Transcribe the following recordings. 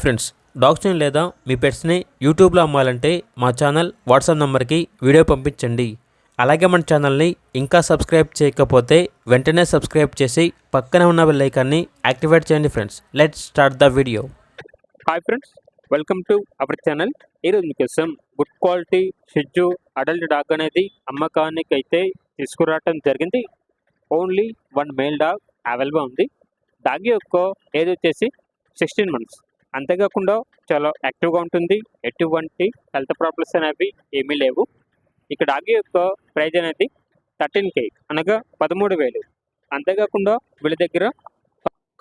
Friends, డాగ్స్ని లేదా మీ పెట్స్ని యూట్యూబ్లో అమ్మాలంటే మా ఛానల్ వాట్సాప్ నెంబర్కి వీడియో పంపించండి. అలాగే మన ఛానల్ని ఇంకా సబ్స్క్రైబ్ చేయకపోతే వెంటనే సబ్స్క్రైబ్ చేసి పక్కనే ఉన్న బెల్ ఐకాన్ని యాక్టివేట్ చేయండి friends. Let's start the video. Hi friends, welcome to our channel. ఈరోజు మీకోసం గుడ్ క్వాలిటీ షిట్జు అడల్ట్ డాగ్ అనేది అమ్మకానికి అయితే తీసుకురావటం జరిగింది. Only one male dog available ఉంది. డాగ్ యొక్క ఏజ్ వచ్చేసి 16 months. అంతేకాకుండా చాలా యాక్టివ్గా ఉంటుంది. ఎటువంటి హెల్త్ ప్రాబ్లమ్స్ అనేవి ఏమీ లేవు. ఇక డాగ్ యొక్క ప్రైజ్ అనేది 13K అనగా 13,000. అంతేకాకుండా వీళ్ళ దగ్గర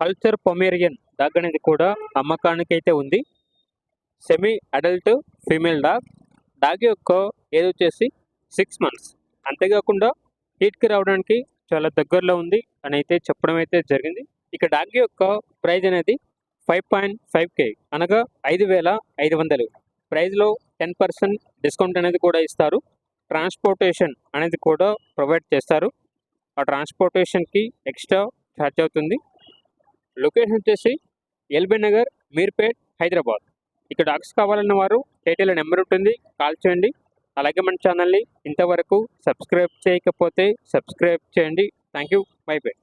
కల్చర్ పొమేరియన్ డాగ్ అనేది కూడా అమ్మకానికి అయితే ఉంది. Semi adult female dog. Dog యొక్క ఏజ్ వచ్చేసి 6 months. అంతేకాకుండా హీట్కి రావడానికి చాలా దగ్గరలో ఉంది అని అయితే చెప్పడం అయితే జరిగింది. ఇక డాగ్ యొక్క ప్రైజ్ అనేది 5.5K అనగా 5,500. ప్రైజ్లో 10% డిస్కౌంట్ అనేది కూడా ఇస్తారు. ట్రాన్స్పోర్టేషన్ అనేది కూడా ప్రొవైడ్ చేస్తారు. ఆ ట్రాన్స్పోర్టేషన్కి ఎక్స్ట్రా ఛార్జ్ అవుతుంది. లొకేషన్ వచ్చేసి ఎల్బీ నగర్, మీర్పేట్, హైదరాబాద్. ఇక డాగ్స్ కావాలన్న వారు టైటిల్ నెంబర్ ఉంటుంది, కాల్ చేయండి. అలాగే మన ఛానల్ని ఇంతవరకు సబ్స్క్రైబ్ చేయకపోతే సబ్స్క్రైబ్ చేయండి. Thank you. By by.